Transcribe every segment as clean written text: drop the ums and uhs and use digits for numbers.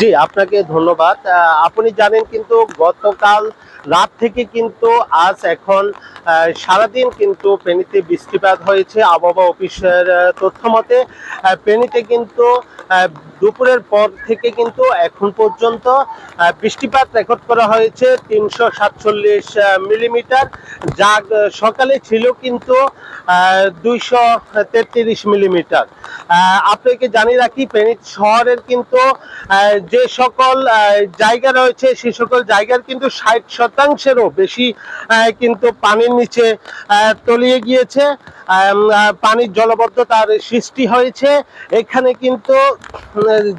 জি, আপনাকে ধন্যবাদ। আপনি জানেন কিন্তু গতকাল রাত থেকে কিন্তু আজ এখন সারাদিন কিন্তু ফেনীতে বৃষ্টিপাত হয়েছে। আবহাওয়া অফিসের তথ্য মতে ফেনীতে কিন্তু দুপুরের পর থেকে কিন্তু এখন পর্যন্ত বৃষ্টিপাত রেকর্ড করা হয়েছে ৩৪৭ মিলিমিটার, যা সকালে ছিল কিন্তু ২৩৩ মিলিমিটার। আপনাকে জানিয়ে রাখি, ফেনী শহরের কিন্তু যে সকল জায়গা রয়েছে সে সকল জায়গার কিন্তু ৬০%-এরও বেশি কিন্তু পানির নিচে তলিয়ে গিয়েছে। পানির জলবদ্ধতার সৃষ্টি হয়েছে। এখানে কিন্তু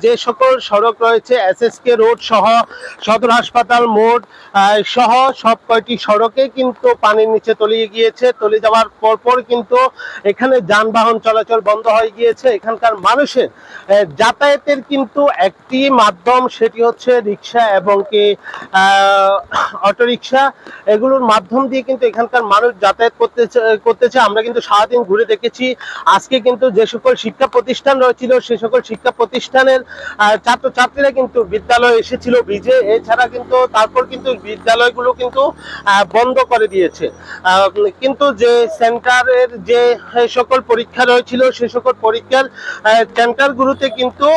যে সকল সড়ক রয়েছে, SSK রোড সহ সদর হাসপাতাল মোড় সহ সব কয়টি সড়কে কিন্তু পানির নিচে তলিয়ে গিয়েছে। তলিয়ে যাওয়ার পরপর কিন্তু এখানে যানবাহন চলাচল বন্ধ হয়ে গিয়েছে। এখানকার মানুষের যাতায়াতের কিন্তু একটি মাধ্যম, সেটি হচ্ছে রিক্সা এবং কি অটোরিক্সা। এগুলোর মাধ্যম দিয়ে কিন্তু এখানকার মানুষ যাতায়াত করতেছে। আমরা কিন্তু সারাদিন ঘুরে দেখেছি। আজকে কিন্তু যে সকল শিক্ষা প্রতিষ্ঠান রয়েছিল সে সকল শিক্ষা প্রতিষ্ঠানের ছাত্রছাত্রীরা কিন্তু বিদ্যালয়ে এসেছিল ভিজে। এছাড়া কিন্তু তারপর কিন্তু বিদ্যালয়গুলো কিন্তু বন্ধ করে দিয়েছে। কিন্তু যে সেন্টারের যে সকল পরীক্ষা রয়েছিল সে সকল পরীক্ষার সেন্টারগুলোতে কিন্তু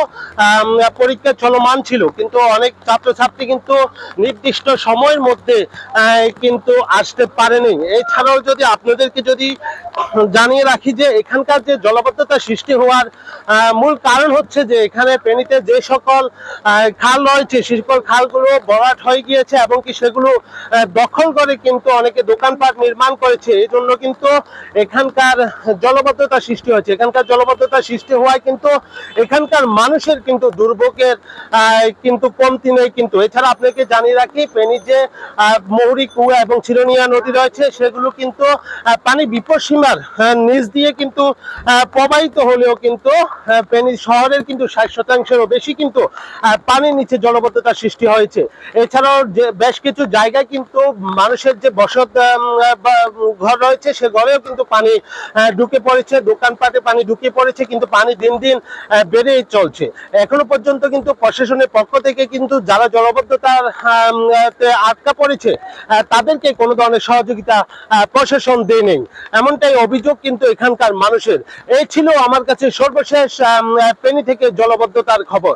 পরীক্ষা চলমান ছিল, কিন্তু অনেক ছাত্রছাত্রী কিন্তু নির্দিষ্ট সময়ের মধ্যে কিন্তু আসতে পারেনি। এছাড়াও যদি আপনাদেরকে যদি জানিয়ে রাখি যে এখানকার যে জলাবদ্ধতা সৃষ্টি হওয়ার মূল কারণ হচ্ছে যে এখানে ফেনীতে যে সকল খাল রয়েছে সে সকল খালগুলো ভরাট হয়ে গিয়েছে এবং কি সেগুলো দখল করে কিন্তু অনেকে দোকানপাট নির্মাণ করেছে। এই জন্য কিন্তু এখানকার জলবদ্ধতা সৃষ্টি হয়েছে। এখানকার জলবদ্ধতা সৃষ্টি হওয়ায় কিন্তু এখানকার মানুষের কিন্তু দুর্ভোগের কিন্তু কমতি নেই। কিন্তু এছাড়া আপনাকে জানিয়ে রাখি, ফেনী যে মৌরি কুয়া এবং চিরনিয়া নদী রয়েছে সেগুলো কিন্তু পানি বিপদসীমার নিচ দিয়ে কিন্তু প্রবাহিত হলেও কিন্তু ফেনী শহরের কিন্তু ৬০%-এরও বেশি কিন্তু পানির নিচে জলবদ্ধতা সৃষ্টি হয়েছে। এছাড়াও যে বেশ কিছু জায়গায় কিন্তু মানুষের যে বসত ঘর রয়েছে সে ঘরেও কিন্তু পানি ঢুকে পড়েছে, দোকানপাটে পানি ঢুকে পড়েছে, কিন্তু পানি দিন দিন বেড়েই চলছে। এখনো পর্যন্ত কিন্তু প্রশাসনের পক্ষ থেকে কিন্তু যারা জলবদ্ধতার আটকা পড়েছে তাদেরকে কোনো ধরনের সহযোগিতা প্রশাসন দেয় নেই, এমনটাই অভিযোগ কিন্তু এখানকার মানুষের। এই ছিল আমার কাছে সর্বশেষ ফেনী থেকে জলবদ্ধতার খবর।